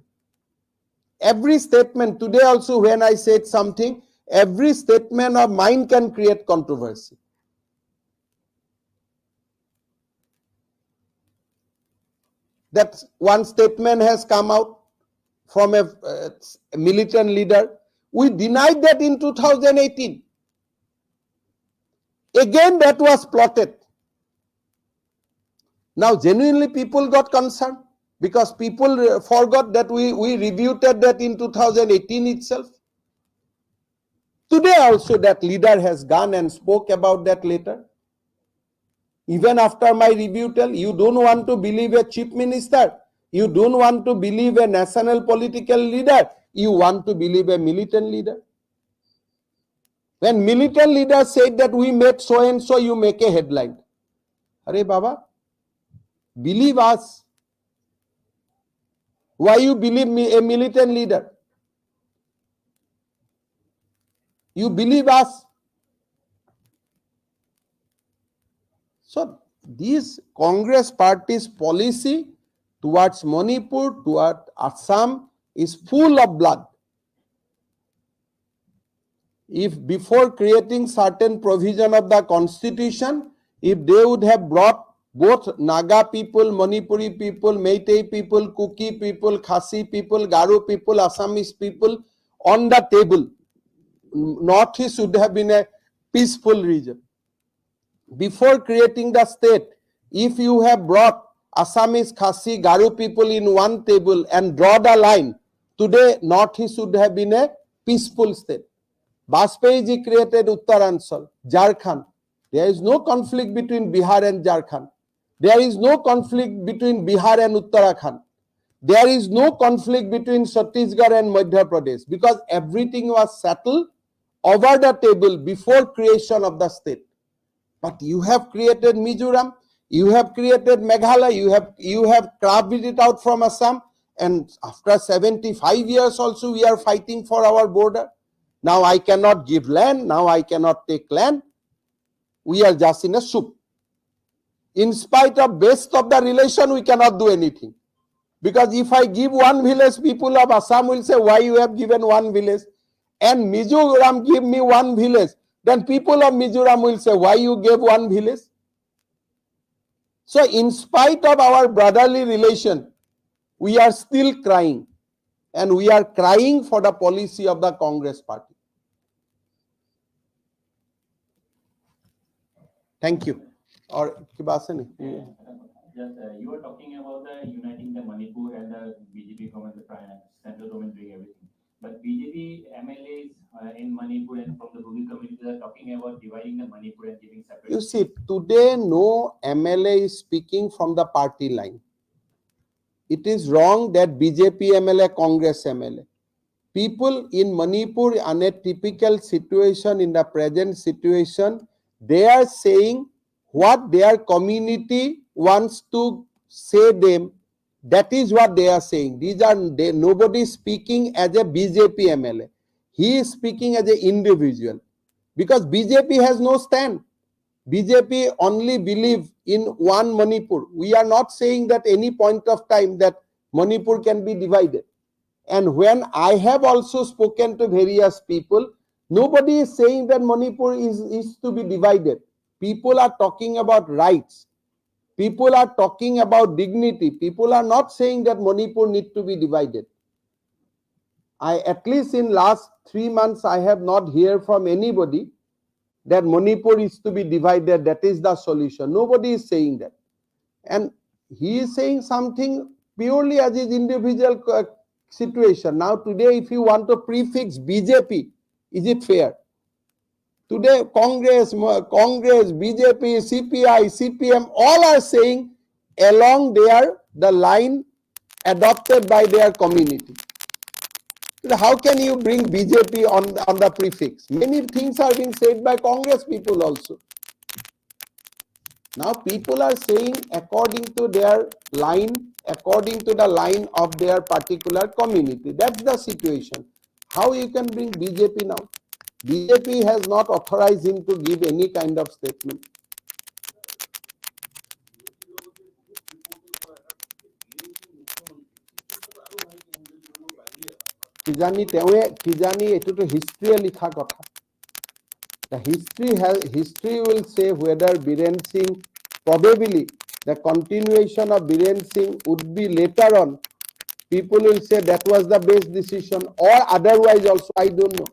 Every statement, today also when I said something, every statement of mine can create controversy. That one statement has come out from a militant leader. We denied that in 2018. Again, that was plotted. Now, genuinely people got concerned because people forgot that we rebutted that in 2018 itself. Today also that leader has gone and spoke about that later. Even after my rebuttal, you don't want to believe a chief minister. You don't want to believe a national political leader. You want to believe a militant leader. When militant leader said that we met so and so, you make a headline. Arey Baba, believe us. Why you believe me, a militant leader? You believe us. So this Congress party's policy towards Manipur, towards Assam is full of blood. If before creating certain provision of the constitution, if they would have brought both Naga people, Manipuri people, Meitei people, Kuki people, Khasi people, Garo people, Assamese people on the table, Northeast would have been a peaceful region. Before creating the state, if you have brought Assamese, Khasi, Garo people in one table and draw the line, today Northeast would have been a peaceful state. Bajpayee created Uttaranchal, Jharkhand. There is no conflict between Bihar and Jharkhand. There is no conflict between Bihar and Uttarakhand. There is no conflict between Chhattisgarh and Madhya Pradesh because everything was settled over the table before creation of the state. But you have created Mizoram, you have created Meghalaya, you have carved it out from Assam, and after 75 years also we are fighting for our border. Now I cannot give land, now I cannot take land. We are just in a soup. In spite of best of the relation, we cannot do anything. Because if I give one village, people of Assam will say, why you have given one village? And Mizoram give me one village. Then people of Mizoram will say, why you gave one village? So in spite of our brotherly relation, we are still crying. And we are crying for the policy of the Congress party. Thank you. Or Kibasani? Just you were talking about the uniting the Manipur and the BJP government, the central government doing everything. But BJP MLAs in Manipur and from the rural communities are talking about dividing the Manipur and giving separate. You see, today no MLA is speaking from the party line. It is wrong that BJP MLA, Congress MLA. People in Manipur, in a typical situation, in the present situation, they are saying what their community wants to say them. That is what they are saying. Nobody is speaking as a BJP MLA. He is speaking as an individual. Because BJP has no stand. BJP only believe in one Manipur. We are not saying that any point of time that Manipur can be divided. And when I have also spoken to various people, nobody is saying that Manipur is to be divided. People are talking about rights. People are talking about dignity. People are not saying that Manipur need to be divided. At least in last 3 months, I have not heard from anybody that Manipur is to be divided, that is the solution. Nobody is saying that. And he is saying something purely as his individual situation. Now today, if you want to prefix BJP, is it fair? Today, Congress, BJP, CPI, CPM, all are saying along the line adopted by their community. How can you bring BJP on the prefix? Many things are being said by Congress people also. Now people are saying according to their line, according to the line of their particular community. That's the situation. How you can bring BJP now? BJP has not authorized him to give any kind of statement. Kijani etuto history likha kotha. The history will say whether Biren Singh, probably the continuation of Biren Singh would be later on. People will say that was the best decision, or otherwise also, I don't know.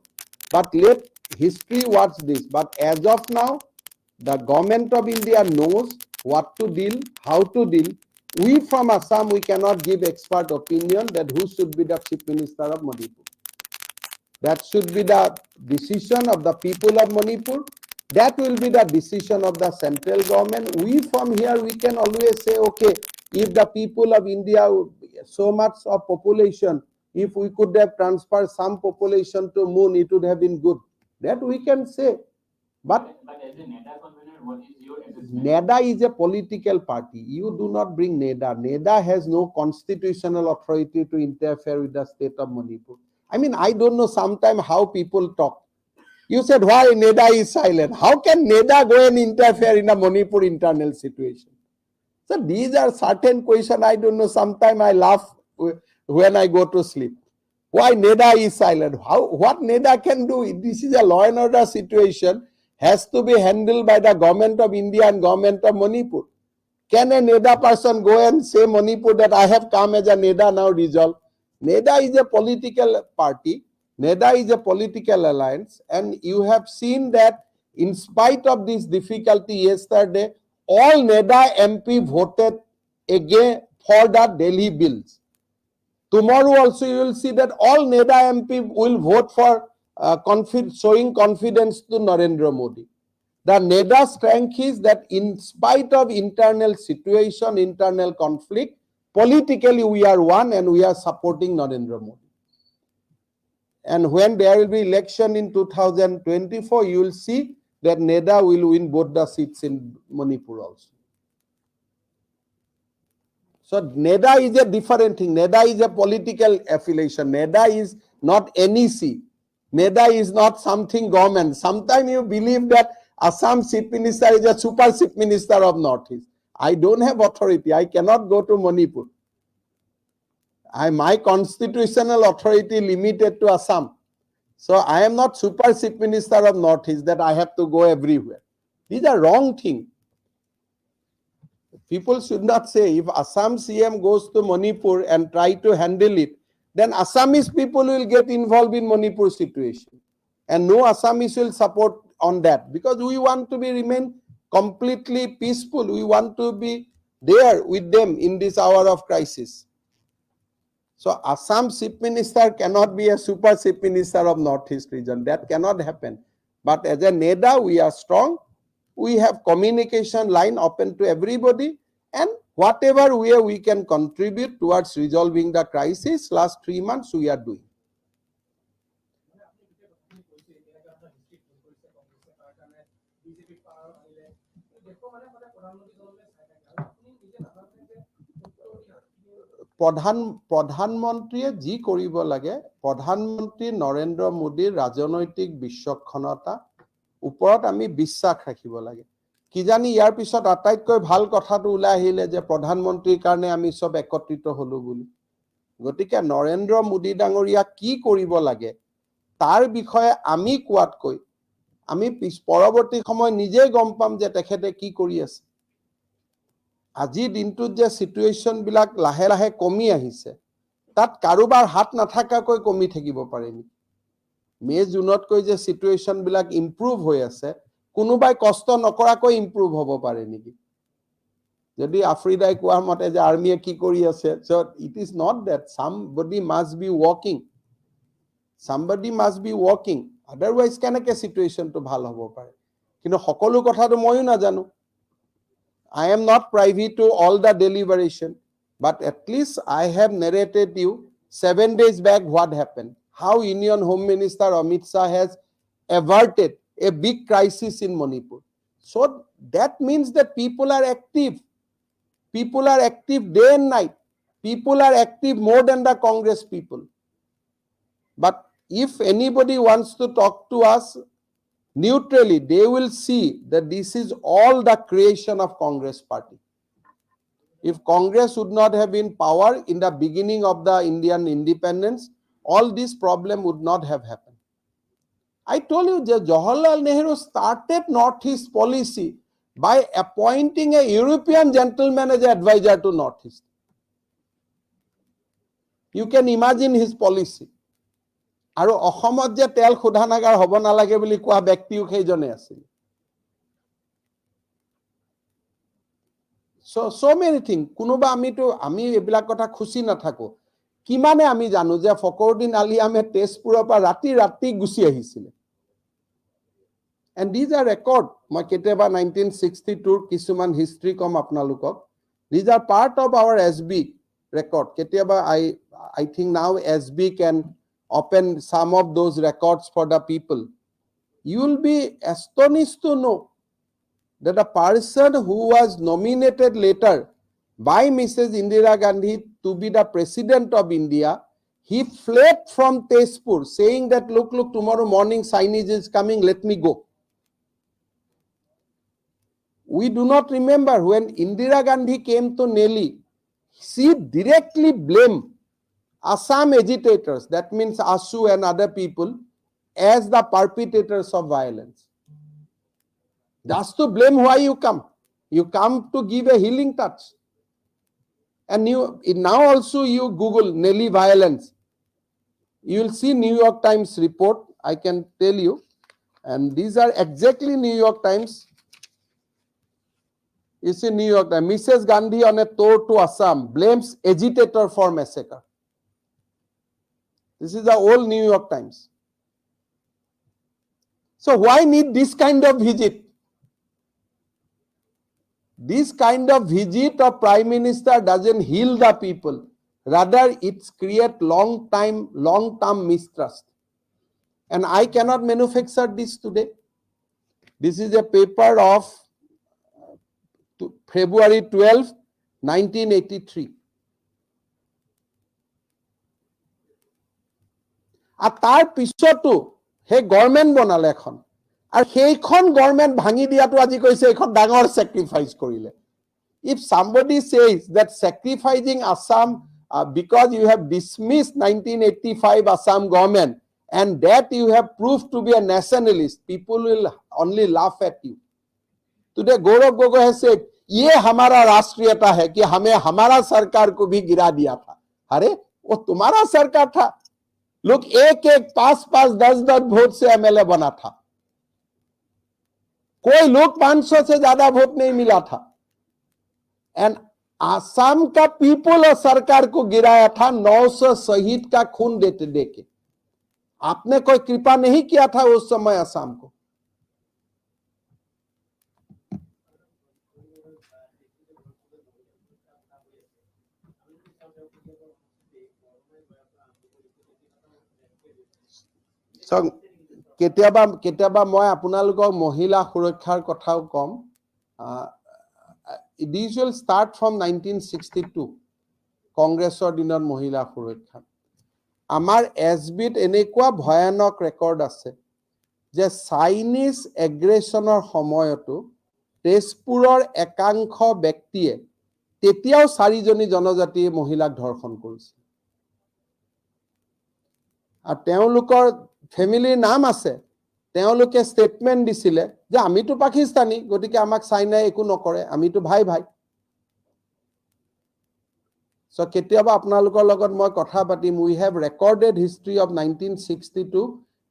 But let history watch this. But as of now, the government of India knows what to deal, how to deal. We from Assam, we cannot give expert opinion that who should be the Chief Minister of Manipur. That should be the decision of the people of Manipur. That will be the decision of the central government. We from here, we can always say, okay, if the people of India, so much of population, if we could have transferred some population to moon, it would have been good. That we can say. But as a NEDA convener, what is your assessment? NEDA is a political party. You do not bring NEDA. NEDA has no constitutional authority to interfere with the state of Manipur. I mean, I don't know sometimes how people talk. You said, why NEDA is silent? How can NEDA go and interfere in a Manipur internal situation? So these are certain questions. I don't know. Sometimes I laugh when I go to sleep. Why NEDA is silent? What NEDA can do? This is a law and order situation. Has to be handled by the government of India and government of Manipur. Can a NEDA person go and say Manipur that I have come as a NEDA now resolve? NEDA is a political party. NEDA is a political alliance. And you have seen that in spite of this difficulty yesterday, all NEDA MP voted again for the Delhi bills. Tomorrow also you will see that all NEDA MP will vote for showing confidence to Narendra Modi. The NEDA strength is that in spite of internal situation, internal conflict, Politically, we are one and we are supporting Narendra Modi. And when there will be election in 2024, you will see that NEDA will win both the seats in Manipur also. So NEDA is a different thing. NEDA is a political affiliation. NEDA is not NEC. NEDA is not something government. Sometimes you believe that Assam Chief Minister is a super Chief Minister of Northeast. I don't have authority. I cannot go to Manipur. My constitutional authority limited to Assam. So I am not super Chief Minister of Northeast that I have to go everywhere. These are wrong things. People should not say if Assam CM goes to Manipur and try to handle it, then Assamese people will get involved in Manipur situation. And no Assamese will support on that because we want to remain completely peaceful. We want to be there with them in this hour of crisis. So Assam Chief Minister cannot be a super Chief Minister of Northeast region. That cannot happen. But as a NEDA, we are strong. We have communication line open to everybody, and whatever way we can contribute towards resolving the crisis, last 3 months we are doing. প্ৰধানমন্ত্ৰীয়ে যি কৰিব লাগে, প্ৰধানমন্ত্ৰী নৰেন্দ্ৰ মোদীৰ ৰাজনৈতিক বিচক্ষণতা ওপৰত আমি বিশ্বাস ৰাখিব লাগে। কিজানি ইয়াৰ পিছত আটাইতকৈ ভাল কথাটো ওলাই আহিলে যে প্ৰধানমন্ত্ৰীৰ কাৰণে আমি সব একত্ৰিত হলো বুলি। গতিকে নৰেন্দ্ৰ মোদী ডাঙৰীয়া কি কৰিব লাগে তাৰ বিষয়ে আমি কোৱাতকৈ আমি পৰৱৰ্তী সময় নিজে গম পাম যে তেখেতে কি কৰি আছে। আজি দিনটোত যে সিচুৱেশন বিলাক লাহে লাহে কমি আহিছে, তাত কাৰোবাৰ হাত নাথাকাকৈ কমি থাকিব পাৰে নেকি? মে জুনতকৈ যে সিচুৱেশন বিলাক ইম্প্ৰুভ হৈ আছে, কোনোবাই কষ্ট নকৰাকৈ ইম্প্ৰুভ হ'ব পাৰে নেকি? যদি আফ্ৰিদাই কোৱা মতে যে আৰ্মিয়ে কি কৰি আছে, so it is not that somebody must be working, otherwise কেনেকৈ সিচুৱেশনটো ভাল হ'ব পাৰে? কিন্তু সকলো কথাটো ময়ো নাজানো। I am not privy to all the deliberation, but at least I have narrated you 7 days back what happened, how Union Home Minister Amit Shah has averted a big crisis in Manipur. So that means that people are active. People are active day and night. People are active more than the Congress people. But if anybody wants to talk to us neutrally, they will see that this is all the creation of Congress party. If Congress would not have been power in the beginning of the Indian independence, all this problem would not have happened. I told you that Jawaharlal Nehru started Northeast policy by appointing a European gentleman as an advisor to Northeast. You can imagine his policy. আৰু অসমত যে তেল শোধনাগাৰ হ'ব নালাগে বুলি কোৱা ব্যক্তিও সেইজনে আছিল। So many things. কোনোবা আমি এইবিলাক কথা খুচি নাথাকো। কিমানে আমি জানো যে ফকৰুদ্দিন আলী আহমেদ তেজপুৰৰ পৰা ৰাতি গুচি আহিছিলে। And these are record. মই কেতিয়াবা 1962 কিছুমান হিষ্ট্ৰী কম আপোনালোকক। These are part of our SB record. কেতিয়াবা I think now SB can open some of those records for the people. You will be astonished to know that a person who was nominated later by Mrs. Indira Gandhi to be the president of India, he fled from Tezpur saying that, look, tomorrow morning signage is coming, let me go. We do not remember when Indira Gandhi came to Nelly, she directly blamed Assam agitators, that means ASU and other people, as the perpetrators of violence. Just to blame why you come. You come to give a healing touch. And now also you Google Nelly violence. You will see New York Times report, I can tell you. And these are exactly New York Times. You see New York Times, Mrs. Gandhi on a tour to Assam blames agitator for massacre. This is the old New York Times. So why need this kind of visit? This kind of visit of Prime Minister doesn't heal the people. Rather, it creates long-term mistrust. And I cannot manufacture this today. This is a paper of February 12, 1983. আর তাৰ পিছতো সেই government বনালে এখন আৰু সেইখন government ভাঙি দিয়াটো আজি কৈছে এখন ডাঙৰ চেক্ৰিফাইচ কৰিলে if somebody says that sacrificing Assam because you have dismissed 1985 Assam government and that you have proved to be a nationalist, people will only laugh at you. Today Gaurav Gogoi has said ये हमारा राष्ट्रीयता है कि हमें हमारा सरकार को भी गिरा दिया था. अरे वो तुम्हारा सरकार था. लोग एक 5-5 10-10 वोट से एमएलए बना था. कोई लोग 500 से ज्यादा वोट नहीं मिला था. एंड आसाम का पीपल और सरकार को गिराया था 900 शहीद का खून देते देके. आपने कोई कृपा नहीं किया था उस समय आसाम को. কেতিয়াবা মই আপোনালোকক মহিলা সুৰক্ষাৰ কথাও কম. This will start from 1962 কংগ্ৰেছৰ দিনত মহিলা সুৰক্ষা. আমাৰ এছবিত এনেকুৱা ভয়ানক ৰেকৰ্ড আছে যে চাইনিজ এগ্ৰেছনৰ সময়তো তেজপুৰৰ একাংশ ব্যক্তিয়ে তেতিয়াও 4 জনী জনজাতীয় মহিলাক ধৰ্ষণ কৰিছিল. আৰু তেওঁলোকৰ ফ্যামিলিৰ নাম আছে. তেওঁলোকে স্টেটমেন্ট দিছিলে যে আমিতো পাকিস্তানী গতিকে আমাক চাইনাই একো নকৰে আমিতো ভাই ভাই. সো কেতিয়াবা আপোনালোকৰ লগত মই কথা পাতিম. We have recorded history of 1962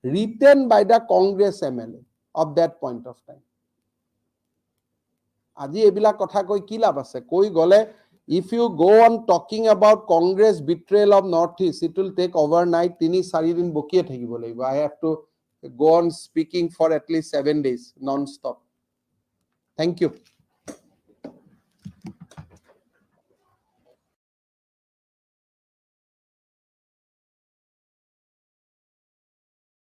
written by the Congress MLA of that point of time. আজি এবিলা কথা কৈ কি লাভ আছে? কৈ গলে if you go on talking about Congress betrayal of Northeast, it will take overnight 3-4 দিন বকিয়ে থাকিব লাগিব. I have to go on speaking for at least 7 days non-stop. Thank you.